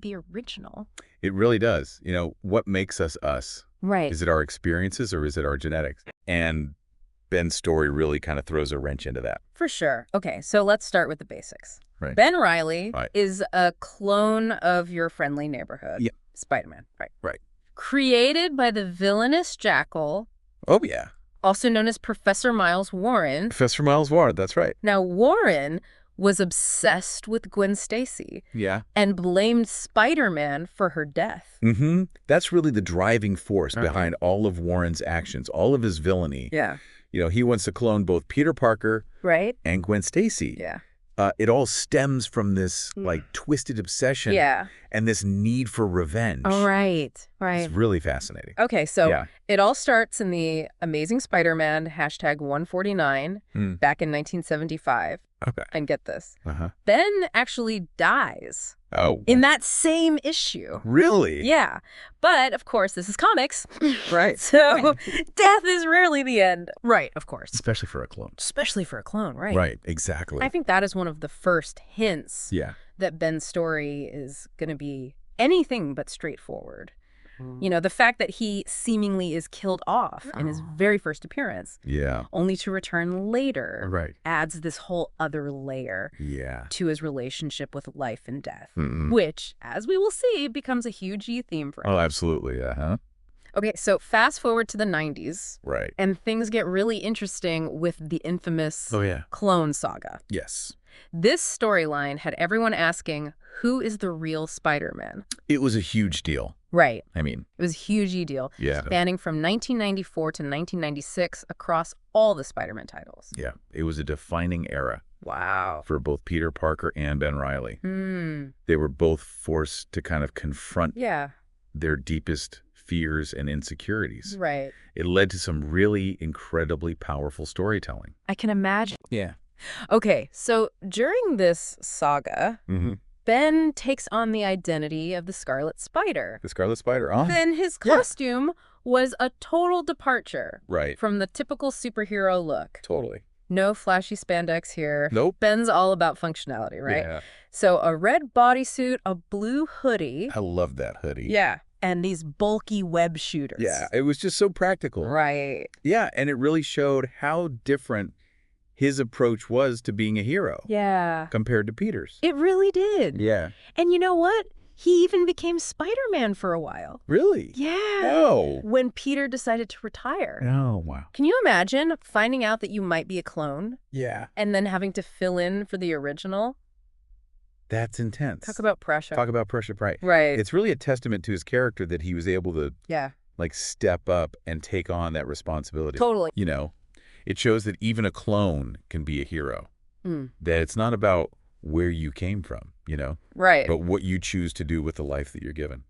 the original. It really does. You know, what makes us us? Right. Is it our experiences or is it our genetics? And Ben's story really kind of throws a wrench into that. For sure. Okay, so let's start with the basics. Right. Ben Reilly Right. is a clone of your friendly neighborhood. Yep. Spider-Man. Right. Right. Created by the villainous Jackal, Oh, yeah. also known as Professor Miles Warren. Professor Miles Warren, that's right. Now, Warren was obsessed with Gwen Stacy Yeah. and blamed Spider-Man for her death. Mm-hmm. That's really the driving force behind all of Warren's actions, all of his villainy. Yeah. You know, he wants to clone both Peter Parker Right? and Gwen Stacy. Yeah. It all stems from this, like, twisted obsession Yeah. and this need for revenge. Oh, right. Right. It's really fascinating. Okay, so Yeah. it all starts in the Amazing Spider-Man #149 back in 1975. Okay. And get this. Uh-huh. Ben actually dies Oh. in that same issue. Really? Yeah. But, of course, this is comics. Right. So death is rarely the end. Right, of course. Especially for a clone. Especially for a clone, right? Right, exactly. I think that is one of the first hints Yeah. that Ben's story is going to be anything but straightforward. You know, the fact that he seemingly is killed off in his very first appearance, Yeah. only to return later, Right. adds this whole other layer Yeah. to his relationship with life and death, Mm-mm. which, as we will see, becomes a huge theme for him. Oh, absolutely. Uh-huh. Okay, so fast forward to the 90s, Right. and things get really interesting with the infamous Oh, yeah. clone saga. Yes. This storyline had everyone asking, who is the real Spider-Man? It was a huge deal. Right. I mean, It was a huge deal, yeah. spanning from 1994 to 1996 across all the Spider-Man titles. Yeah. It was a defining era Wow. for both Peter Parker and Ben Reilly. Hmm. They were both forced to kind of confront Yeah. their deepest fears and insecurities. Right. It led to some really incredibly powerful storytelling. I can imagine. Yeah. Okay, so during this saga, Mm-hmm. Ben takes on the identity of the Scarlet Spider. The Scarlet Spider, huh? Then his Yeah. costume was a total departure Right. from the typical superhero look. Totally. No flashy spandex here. Nope. Ben's all about functionality, right? Yeah. So a red bodysuit, a blue hoodie. I love that hoodie. Yeah. And these bulky web shooters. Yeah. It was just so practical. Right. Yeah. And it really showed how different his approach was to being a hero Yeah. compared to Peter's. It really did. Yeah. And you know what? He even became Spider-Man for a while. Really? Yeah. Oh. When Peter decided to retire. Oh, wow. Can you imagine finding out that you might be a clone Yeah. and then having to fill in for the original? That's intense. Talk about pressure. Talk about pressure, right? Right. It's really a testament to his character that he was able to, Yeah. like, step up and take on that responsibility. Totally. You know, it shows that even a clone can be a hero. Mm. That it's not about where you came from, you know, Right. but what you choose to do with the life that you're given.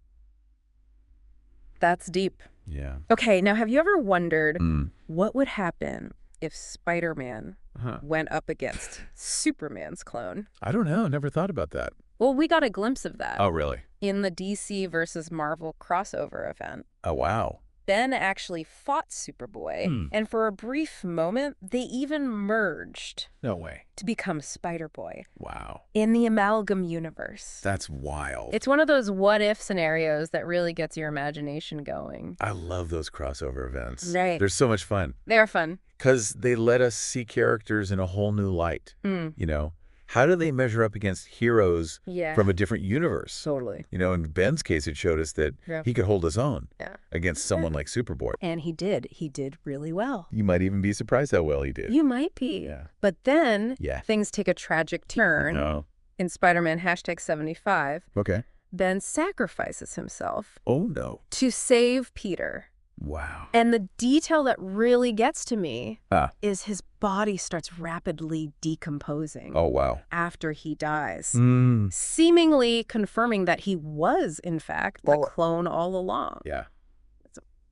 That's deep. Yeah. Okay, now have you ever wondered Mm. what would happen if Spider-Man Huh. went up against Superman's clone? I don't know. Never thought about that. Well, we got a glimpse of that Oh, really? in the DC versus Marvel crossover event. Oh, wow. Ben actually fought Superboy, and for a brief moment, they even merged No way. to become Spider-Boy Wow. in the Amalgam universe. That's wild. It's one of those what-if scenarios that really gets your imagination going. I love those crossover events. Right. They're so much fun They're fun. because they let us see characters in a whole new light. Mm. You know, how do they measure up against heroes Yeah. from a different universe? Totally. You know, in Ben's case, it showed us that Yeah. he could hold his own Yeah. against someone like Superboy. And he did. He did really well. You might even be surprised how well he did. You might be. Yeah. But then Yeah. things take a tragic turn. No. In Spider-Man #75, Okay. Ben sacrifices himself Oh, no. to save Peter. Wow. And the detail that really gets to me Ah. is his body starts rapidly decomposing Oh, wow. after he dies, Mm. seemingly confirming that he was, in fact, the clone all along. Yeah.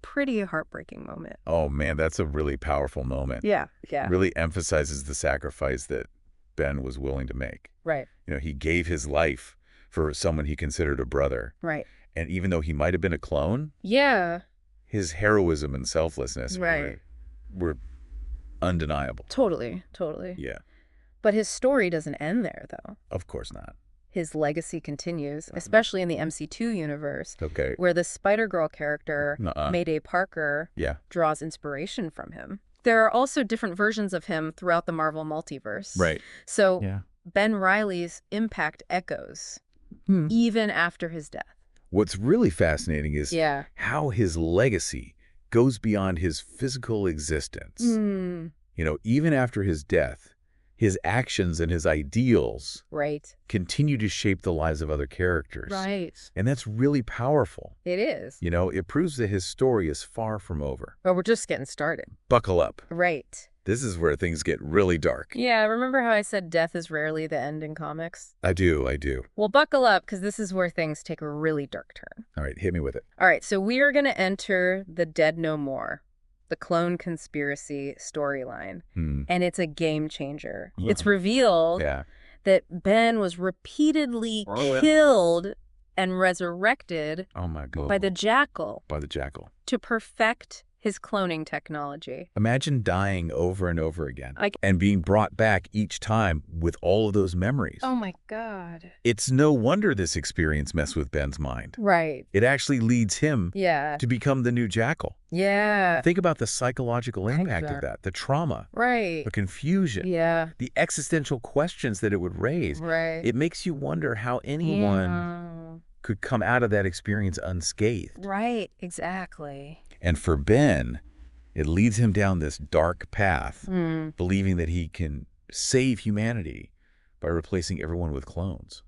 Pretty heartbreaking moment. Oh, man, that's a really powerful moment. Yeah, yeah. Really emphasizes the sacrifice that Ben was willing to make. Right, You know, he gave his life for someone he considered a brother. right. And even though he might have been a clone, Yeah, his heroism and selflessness Right. were undeniable. totally, totally. Yeah, But his story doesn't end there, though. of course not. his legacy continues, especially in the MC2 universe, Okay. where the Spider-Girl character, Mayday Parker, draws inspiration from him. There are also different versions of him throughout the Marvel multiverse. Right. So Ben Reilly's impact echoes even after his death. What's really fascinating is how his legacy goes beyond his physical existence. You know, even after his death, his actions and his ideals continue to shape the lives of other characters. And that's really powerful. It is. You know, it proves that his story is far from over. Well, we're just getting started. Buckle up. Right. This is where things get really dark. Yeah, remember how I said death is rarely the end in comics? I do. Well, buckle up, because this is where things take a really dark turn. All right, hit me with it. All right, so we are going to enter the Dead No More, the clone conspiracy storyline. And it's a game changer. It's revealed that Ben was repeatedly killed and resurrected by the Jackal. To perfect his cloning technology. Imagine dying over and over again and being brought back each time with all of those memories. Oh my God. It's no wonder this experience messed with Ben's mind. Right. It actually leads him to become the new Jackal. Yeah. Think about the psychological impact of that, the trauma, the confusion, the existential questions that it would raise. It makes you wonder how anyone could come out of that experience unscathed. Right, exactly. And for Ben, it leads him down this dark path, believing that he can save humanity by replacing everyone with clones.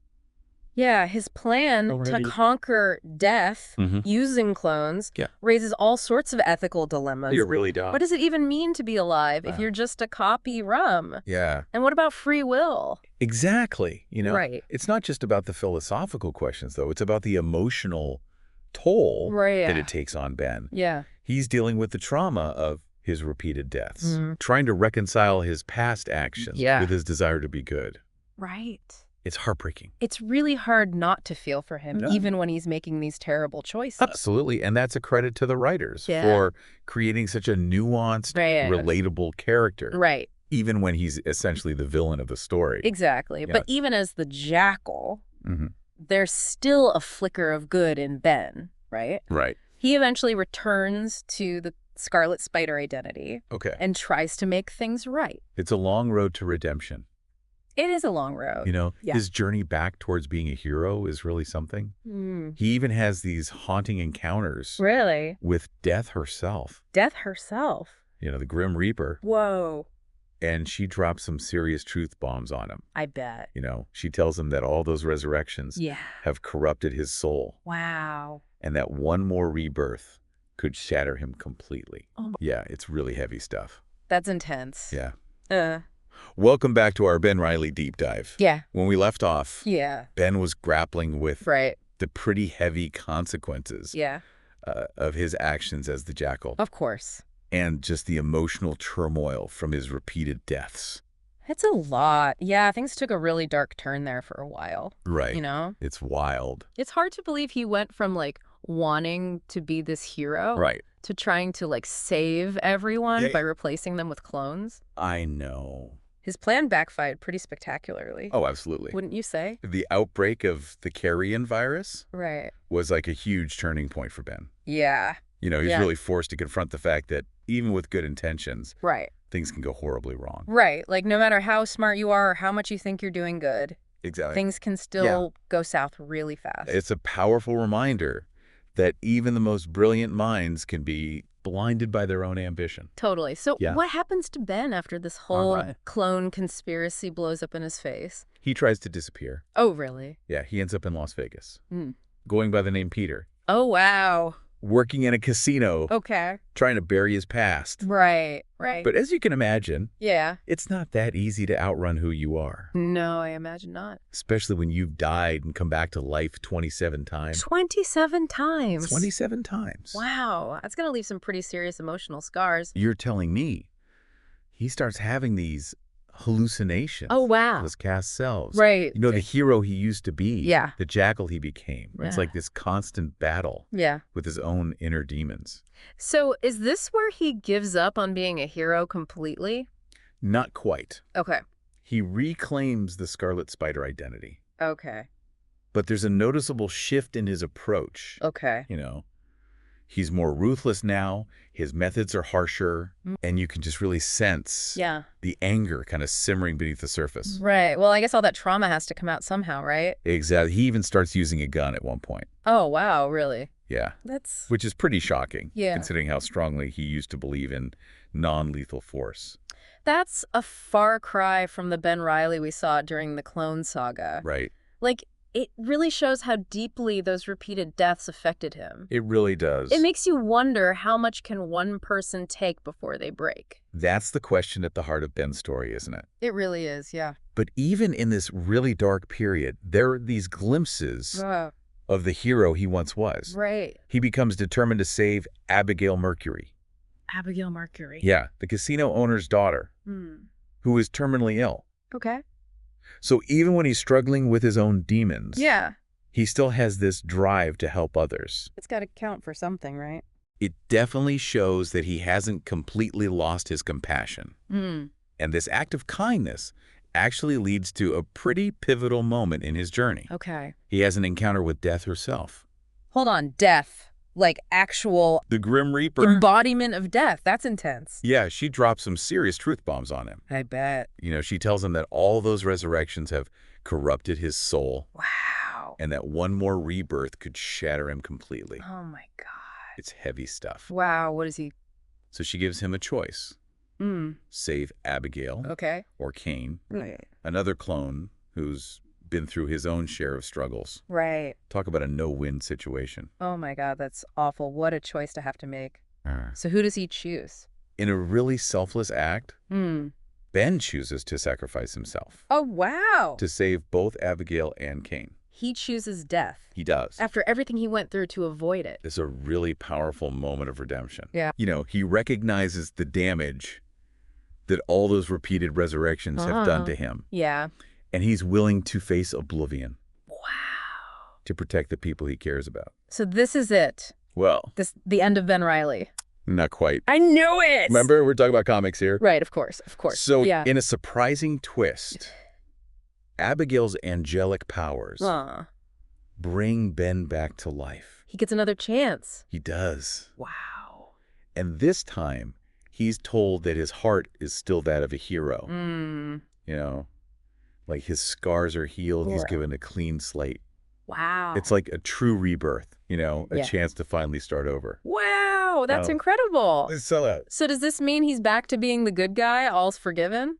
Yeah, his plan to conquer death using clones raises all sorts of ethical dilemmas. It really does. What does it even mean to be alive if you're just a copy rum? Yeah. And what about free will? Exactly. You know, it's not just about the philosophical questions, though. It's about the emotional toll that it takes on Ben. Yeah. He's dealing with the trauma of his repeated deaths, trying to reconcile his past actions with his desire to be good. Right. It's heartbreaking. It's really hard not to feel for him, even when he's making these terrible choices. Absolutely. And that's a credit to the writers for creating such a nuanced, relatable character. Right. Even when he's essentially the villain of the story. Exactly. But even as the Jackal, there's still a flicker of good in Ben, right? Right. He eventually returns to the Scarlet Spider identity and tries to make things right. It's a long road to redemption. It is a long road. You know, his journey back towards being a hero is really something. He even has these haunting encounters. Really? With Death herself. Death herself? You know, the Grim Reaper. Whoa. And she drops some serious truth bombs on him. I bet. You know, she tells him that all those resurrections have corrupted his soul. Wow. And that one more rebirth could shatter him completely. Yeah, it's really heavy stuff. That's intense. Yeah. Welcome back to our Ben Reilly deep dive. Yeah. When we left off, yeah, Ben was grappling with the pretty heavy consequences of his actions as the Jackal. Of course. And just the emotional turmoil from his repeated deaths. It's a lot. Yeah, things took a really dark turn there for a while. Right. You know? It's wild. It's hard to believe he went from, like, wanting to be this hero to trying to, like, save everyone by replacing them with clones. I know. His plan backfired pretty spectacularly. Oh, absolutely. Wouldn't you say? The outbreak of the carrion virus was like a huge turning point for Ben. Yeah. You know, he's really forced to confront the fact that even with good intentions, things can go horribly wrong. Right. Like, no matter how smart you are or how much you think you're doing good, things can still go south really fast. It's a powerful reminder that even the most brilliant minds can be blinded by their own ambition. Totally. So what happens to Ben after this whole clone conspiracy blows up in his face? He tries to disappear. Oh, really? Yeah, he ends up in Las Vegas, going by the name Peter. Oh, wow. Working in a casino. Okay. Trying to bury his past. Right, right. But as you can imagine, yeah, it's not that easy to outrun who you are. No, I imagine not. Especially when you've died and come back to life 27 times. 27 times? 27 times. Wow. That's going to leave some pretty serious emotional scars. You're telling me he starts having these hallucinations. Oh, wow. Those cast selves. Right. You know, the hero he used to be. Yeah. The Jackal he became. It's like this constant battle. Yeah. With his own inner demons. So is this where he gives up on being a hero completely? Not quite. Okay. He reclaims the Scarlet Spider identity. Okay. But there's a noticeable shift in his approach. Okay. He's more ruthless now, his methods are harsher, and you can just really sense the anger kind of simmering beneath the surface. Right. Well, I guess all that trauma has to come out somehow, right? Exactly. He even starts using a gun at one point. Oh, wow, really? Yeah. Which is pretty shocking, Yeah, considering how strongly he used to believe in non-lethal force. That's a far cry from the Ben Reilly we saw during the Clone Saga. Right. Like, it really shows how deeply those repeated deaths affected him. It really does. It makes you wonder, how much can one person take before they break? That's the question at the heart of Ben's story, isn't it? It really is, yeah. But even in this really dark period, there are these glimpses of the hero he once was. Right. He becomes determined to save Abigail Mercury. Abigail Mercury. Yeah, the casino owner's daughter, who is terminally ill. Okay. So even when he's struggling with his own demons, he still has this drive to help others. It's got to count for something, right? It definitely shows that he hasn't completely lost his compassion. And this act of kindness actually leads to a pretty pivotal moment in his journey. Okay. He has an encounter with death herself. Hold on, death. Like actual... The Grim Reaper? Embodiment of death. That's intense. Yeah, she drops some serious truth bombs on him. I bet. She tells him that all those resurrections have corrupted his soul. Wow. And that one more rebirth could shatter him completely. Oh my God. It's heavy stuff. Wow, what is he? So she gives him a choice. Save Abigail. Okay. Or Cain. Right. Another clone who's been through his own share of struggles. Right. Talk about a no-win situation. Oh my God, that's awful. What a choice to have to make. So who does he choose? In a really selfless act, Ben chooses to sacrifice himself. Oh, wow. To save both Abigail and Cain. He chooses death. He does. After everything he went through to avoid it. It's a really powerful moment of redemption. Yeah. He recognizes the damage that all those repeated resurrections have done to him. Yeah. And he's willing to face oblivion. Wow. To protect the people he cares about. So this is it. Well. The end of Ben Reilly. Not quite. I knew it! Remember, we're talking about comics here. Right, of course, of course. So in a surprising twist, Abigail's angelic powers bring Ben back to life. He gets another chance. He does. Wow. And this time, he's told that his heart is still that of a hero. Like his scars are healed, he's given a clean slate. Wow. It's like a true rebirth, a chance to finally start over. Wow, that's incredible. So does this mean he's back to being the good guy, all's forgiven?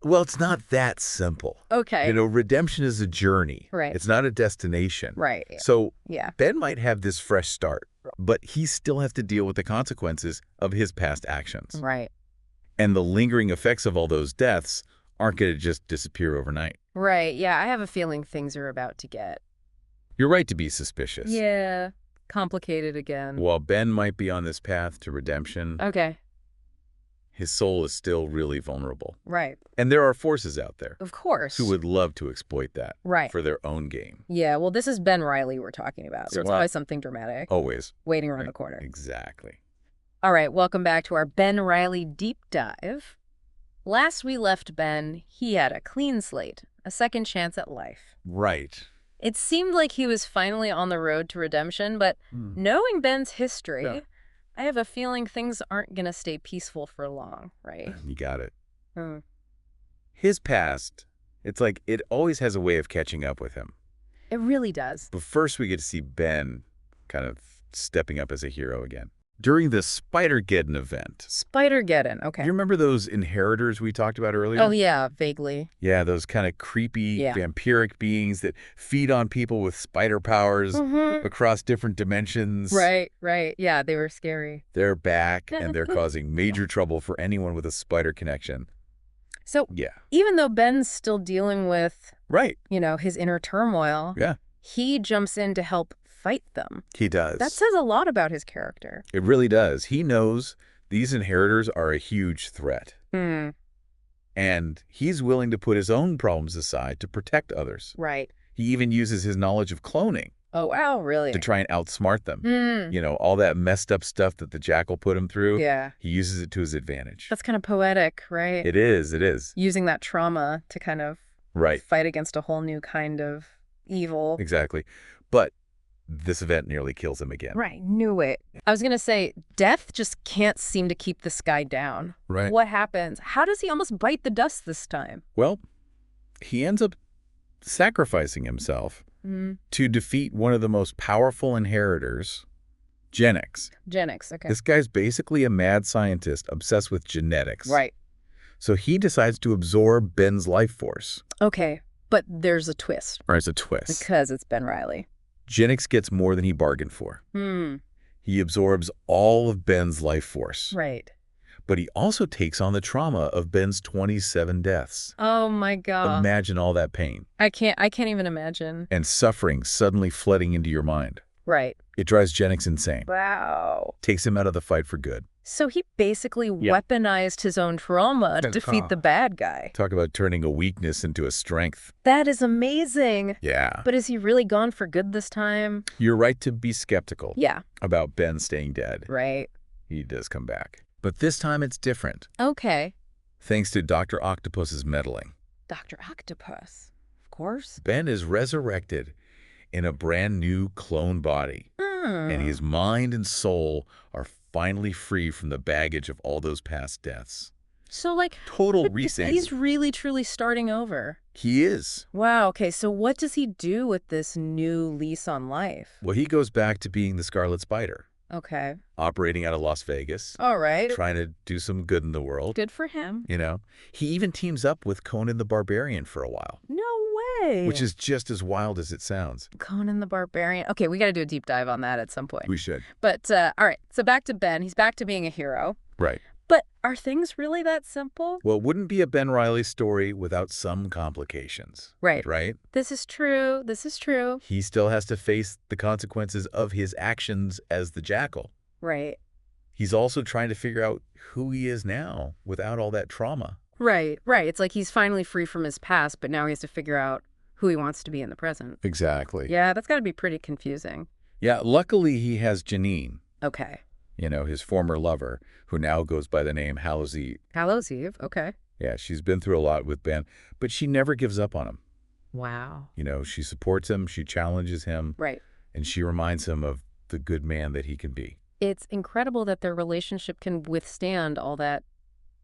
Well, it's not that simple. Okay. Redemption is a journey. Right. It's not a destination. Right. So Ben might have this fresh start, but he still has to deal with the consequences of his past actions. Right. And the lingering effects of all those deaths aren't going to just disappear overnight. Right. Yeah, I have a feeling things are about to get... You're right to be suspicious. Yeah. Complicated again. While Ben might be on this path to redemption, his soul is still really vulnerable. Right. And there are forces out there. Of course. Who would love to exploit that. Right. For their own gain. Yeah, well, this is Ben Reilly we're talking about, so it's always something dramatic. Always. Waiting around the corner. Exactly. All right, welcome back to our Ben Reilly deep dive. Last we left Ben, he had a clean slate, a second chance at life. Right. It seemed like he was finally on the road to redemption, but knowing Ben's history, I have a feeling things aren't going to stay peaceful for long, right? You got it. His past, it's like it always has a way of catching up with him. It really does. But first we get to see Ben kind of stepping up as a hero again. During the Spider-Geddon event. Spider-Geddon, okay. You remember those inheritors we talked about earlier? Oh, yeah, vaguely. Yeah, those kind of creepy, vampiric beings that feed on people with spider powers across different dimensions. Right. Yeah, they were scary. They're back, and they're causing major trouble for anyone with a spider connection. So, even though Ben's still dealing with, his inner turmoil, he jumps in to help fight them. He does. That says a lot about his character. It really does. He knows these inheritors are a huge threat. And he's willing to put his own problems aside to protect others. Right. He even uses his knowledge of cloning. Oh, wow, really? To try and outsmart them. All that messed up stuff that the jackal put him through. Yeah. He uses it to his advantage. That's kind of poetic, right? It is. Using that trauma to kind of fight against a whole new kind of evil. Exactly. But this event nearly kills him again. Right. Knew it. I was going to say, death just can't seem to keep this guy down. Right. What happens? How does he almost bite the dust this time? Well, he ends up sacrificing himself to defeat one of the most powerful inheritors, Genix. Genix, okay. This guy's basically a mad scientist obsessed with genetics. Right. So he decides to absorb Ben's life force. Okay, but there's a twist. Or it's a twist. Because it's Ben Reilly. Genix gets more than he bargained for. He absorbs all of Ben's life force. Right. But he also takes on the trauma of Ben's 27 deaths. Oh, my God. Imagine all that pain. I can't even imagine. And suffering suddenly flooding into your mind. Right. It drives Genix insane. Wow. Takes him out of the fight for good. So he basically weaponized his own trauma to defeat the bad guy. Talk about turning a weakness into a strength. That is amazing. Yeah. But is he really gone for good this time? You're right to be skeptical. Yeah. About Ben staying dead. Right. He does come back. But this time it's different. Okay. Thanks to Dr. Octopus's meddling. Dr. Octopus, of course. Ben is resurrected in a brand new clone body. And his mind and soul are finally free from the baggage of all those past deaths. So, like, total reset. He's really, truly starting over. He is. Wow, okay, so what does he do with this new lease on life? Well, he goes back to being the Scarlet Spider. Okay. Operating out of Las Vegas. All right. Trying to do some good in the world. Good for him. You know, he even teams up with Conan the Barbarian for a while. No way. Which is just as wild as it sounds. Conan the Barbarian. Okay, we got to do a deep dive on that at some point. We should. But, all right, so back to Ben. He's back to being a hero. Right. But are things really that simple? Well, it wouldn't be a Ben Reilly story without some complications. Right. Right? This is true. This is true. He still has to face the consequences of his actions as the Jackal. Right. He's also trying to figure out who he is now without all that trauma. Right, right. It's like he's finally free from his past, but now he has to figure out who he wants to be in the present. Exactly. Yeah, that's got to be pretty confusing. Yeah, luckily he has Janine. Okay. You know, his former lover, who now goes by the name Hallows Eve. Hallows Eve, okay. Yeah, she's been through a lot with Ben, but she never gives up on him. Wow. You know, she supports him, she challenges him. Right. And she reminds him of the good man that he can be. It's incredible that their relationship can withstand all that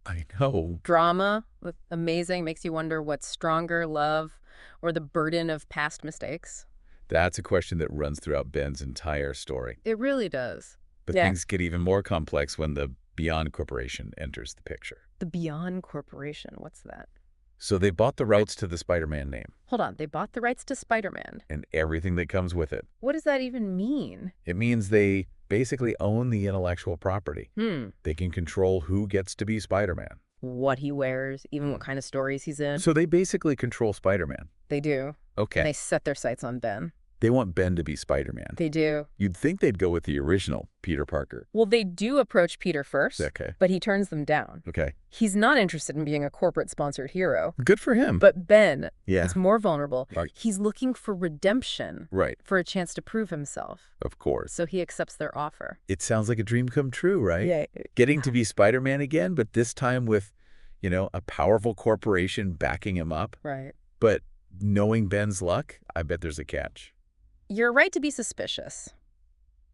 I know. Drama, amazing, makes you wonder what's stronger, love, or the burden of past mistakes. That's a question that runs throughout Ben's entire story. It really does. But things get even more complex when the Beyond Corporation enters the picture. The Beyond Corporation, what's that? So they bought the rights to the Spider-Man name. Hold on, they bought the rights to Spider-Man. And everything that comes with it. What does that even mean? It means they basically own the intellectual property. Hmm. They can control who gets to be Spider-Man. What he wears, even what kind of stories he's in. So they basically control Spider-Man. They do. Okay. And they set their sights on Ben. They want Ben to be Spider-Man. They do. You'd think they'd go with the original Peter Parker. Well, they do approach Peter first, Okay. but he turns them down. Okay. He's not interested in being a corporate-sponsored hero. Good for him. But Ben is more vulnerable. Right. He's looking for redemption. Right. For a chance to prove himself. Of course. So he accepts their offer. It sounds like a dream come true, right? Yeah. Getting to be Spider-Man again, but this time with, you know, a powerful corporation backing him up. Right. But knowing Ben's luck, I bet there's a catch. You're right to be suspicious.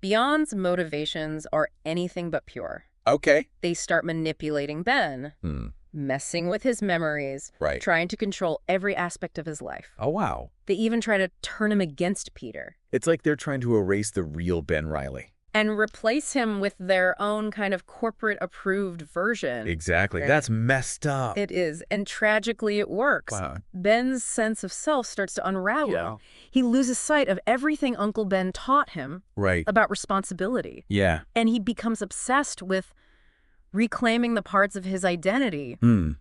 Beyond's motivations are anything but pure. Okay. They start manipulating Ben, messing with his memories, trying to control every aspect of his life. Oh, wow. They even try to turn him against Peter. It's like they're trying to erase the real Ben Reilly. And replace him with their own kind of corporate-approved version. Exactly. That's messed up. It is. And tragically, it works. Wow. Ben's sense of self starts to unravel. Yeah. He loses sight of everything Uncle Ben taught him about responsibility. Yeah. And he becomes obsessed with reclaiming the parts of his identity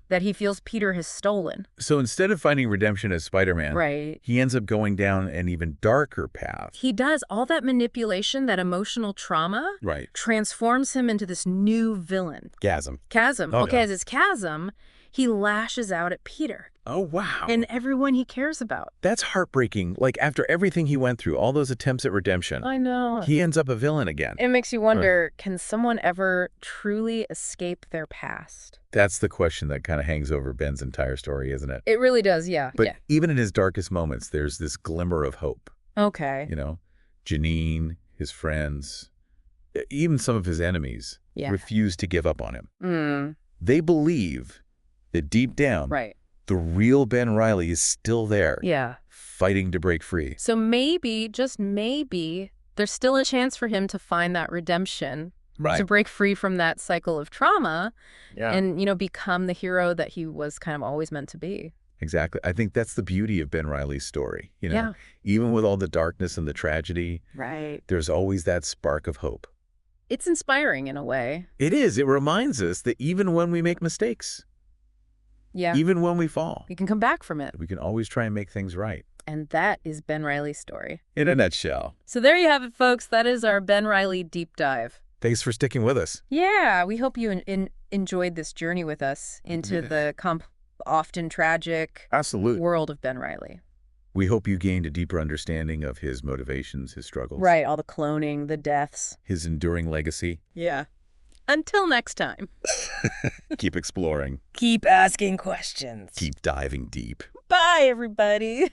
that he feels Peter has stolen. So instead of finding redemption as Spider-Man, he ends up going down an even darker path. He does. All that manipulation, that emotional trauma, transforms him into this new villain. Chasm. Okay, as his chasm, he lashes out at Peter. Oh, wow. And everyone he cares about. That's heartbreaking. Like, after everything he went through, all those attempts at redemption. I know. He ends up a villain again. It makes you wonder, can someone ever truly escape their past? That's the question that kind of hangs over Ben's entire story, isn't it? It really does, yeah. But even in his darkest moments, there's this glimmer of hope. Okay. You know, Janine, his friends, even some of his enemies refuse to give up on him. They believe that deep down, the real Ben Reilly is still there, fighting to break free. So maybe, just maybe, there's still a chance for him to find that redemption, to break free from that cycle of trauma, and, you know, become the hero that he was kind of always meant to be. Exactly. I think that's the beauty of Ben Reilly's story. You know, even with all the darkness and the tragedy, there's always that spark of hope. It's inspiring in a way. It is. It reminds us that even when we make mistakes, even when we fall, we can come back from it. We can always try and make things right. And that is Ben Reilly's story. In a nutshell. So there you have it, folks. That is our Ben Reilly deep dive. Thanks for sticking with us. Yeah, we hope you enjoyed this journey with us into the often tragic world of Ben Reilly. We hope you gained a deeper understanding of his motivations, his struggles. Right, all the cloning, the deaths. His enduring legacy. Yeah. Until next time. Keep exploring. Keep asking questions. Keep diving deep. Bye, everybody.